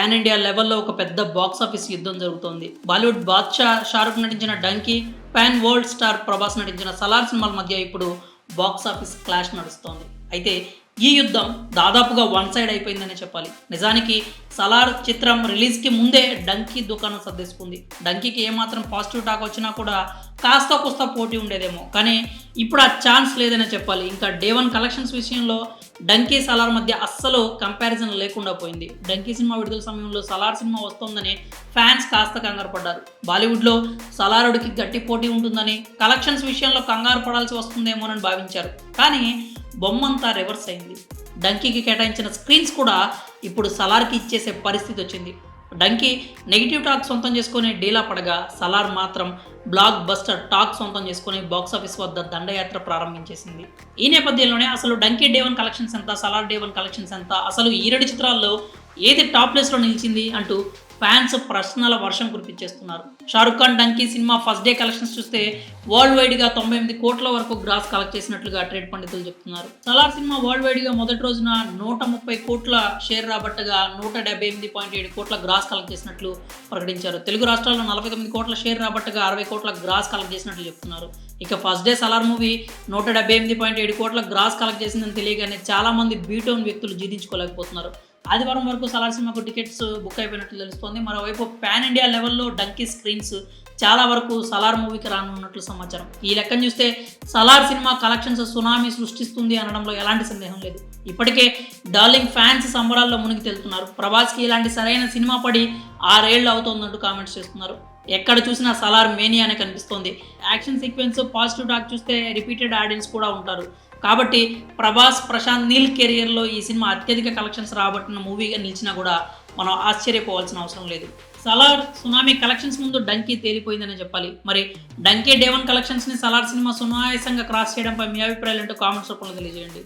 Pan India లెవెల్‌లో ఒక పెద్ద బాక్స్ ఆఫీస్ యుద్ధం జరుగుతోంది. బాలీవుడ్ బాద్‌షా 'షారుఖ్' నటించిన 'donkey', pan world star 'Prabhas' నటించిన 'సలార్' సినిమాల మధ్య ఇప్పుడు బాక్స్ ఆఫీస్ క్లాష్ నడుస్తోంది. అయితే ఈ యుద్ధం దాదాపుగా వన్ సైడ్ అయిపోయిందనే చెప్పాలి. నిజానికి 'సలార్' చిత్రం రిలీజ్‌కి ముందే 'డంకీ' దుకాణం సర్దేసుకుంది. 'డంకీకి' ఏమాత్రం పాజిటివ్ టాక్ వచ్చినా కూడా కాస్తో కూస్తో పోటీ ఉండేదేమో. కానీ ఇప్పుడు ఆ ఛాన్స్ లేదనే చెప్పాలి. ఇంకా డే 1 కలెక్షన్స్ విషయంలో 'డంకీ', 'సలార్' మధ్య అస్సలు కంపారిజన్ లేకుండా పోయింది. 'డంకీ' సినిమా విడుదల సమయంలో 'సలార్' సినిమా వస్తోందని ఫ్యాన్స్ కాస్త కంగారు పడ్డారు. బాలీవుడ్‌లో 'సలారుడికి' గట్టి పోటీ ఉంటుందని, కలెక్షన్స్ విషయంలో కంగారు పడాల్సి వస్తుందేమోనని భావించారు. కానీ బొమ్మంతా రివర్స్ అయింది. 'డంకీకి' కేటాయించిన స్క్రీన్స్ కూడా ఇప్పుడు 'సలార్‌కి' ఇచ్చేసే పరిస్థితి వచ్చింది. 'డంకీ' నెగిటివ్ టాక్ సొంతం చేసుకుని డీలా పడగా, 'సలార్' మాత్రం బ్లాక్ బస్టర్ టాక్ సొంతం చేసుకుని బాక్సాఫీస్ వద్ద దండయాత్ర ప్రారంభించేసింది. ఈ నేపథ్యంలోనే అసలు 'డంకీ' డే 1 కలెక్షన్స్ ఎంత, 'సలార్' డే 1 కలెక్షన్స్ ఎంత, అసలు ఈ 2 చిత్రాల్లో ఏది టాప్ ప్లేస్‌లో నిలిచింది అంటూ ఫ్యాన్స్ ప్రశ్నల వర్షం కురిపించేస్తున్నారు. 'Shahrukh Khan' 'Dunki' cinema first day collections చూస్తే వరల్డ్ వైడ్‌గా 98 కోట్ల వరకు గ్రాస్ కలెక్ట్ చేసినట్లుగా ట్రేడ్ పండితులు చెప్తున్నారు. 'సలార్' సినిమా వరల్డ్ వైడ్‌గా మొదటి రోజున 130 కోట్ల షేర్ రాబట్టగా 178.7 కోట్ల గ్రాస్ కలెక్ట్ చేసినట్లు ప్రకటించారు. తెలుగు రాష్ట్రాల్లో 49 కోట్ల షేర్ రాబట్టగా 60 కోట్ల గ్రాస్ కలెక్ట్ చేసినట్లు చెప్తున్నారు. ఇక ఫస్ట్ డే 'సలార్' మూవీ 178.7 కోట్ల గ్రాస్ కలెక్ట్ చేసిందని తెలియగానే చాలా మంది బీటౌన్ వ్యక్తులు జీర్ణించుకోలేకపోతున్నారు. ఆదివారం వరకు 'సలార్' సినిమాకు టికెట్స్ బుక్ అయిపోయినట్లు తెలుస్తోంది. మరోవైపు పాన్ ఇండియా లెవెల్లో 'డంకీ' స్క్రీన్స్ చాలా వరకు 'సలార్' మూవీకి రానున్నట్లు సమాచారం. ఈ లెక్కను చూస్తే 'సలార్' సినిమా కలెక్షన్స్ సునామీ సృష్టిస్తుంది అనడంలో ఎలాంటి సందేహం లేదు. ఇప్పటికే డార్లింగ్ ఫ్యాన్స్ సంబరాల్లో మునిగి తేలుతున్నారు. 'ప్రభాస్‌కి' ఇలాంటి సరైన సినిమా పడి 6 ఏళ్లు అవుతోందంటూ కామెంట్స్ చేస్తున్నారు. ఎక్కడ చూసినా 'సలార్' మేనియానే కనిపిస్తోంది. యాక్షన్ సీక్వెన్స్, పాజిటివ్ టాక్ చూస్తే రిపీటెడ్ ఆడియన్స్ కూడా ఉంటారు. కాబట్టి ప్రభాస్, ప్రశాంత్ నీల్ కెరియర్లో ఈ సినిమా అత్యధిక కలెక్షన్స్ రాబట్టిన మూవీగా నిలిచినా కూడా మనం ఆశ్చర్యపోవాల్సిన అవసరం లేదు. 'సలార్' సునామీ కలెక్షన్స్ ముందు 'డంకీ' తేలిపోయిందనే చెప్పాలి. మరి 'డంకీ' డే 1 కలెక్షన్స్ని 'సలార్' సినిమా సునాయాసంగా క్రాస్ చేయడంపై మీ అభిప్రాయాలు ఏంటో కామెంట్స్ రూపంలో తెలియజేయండి.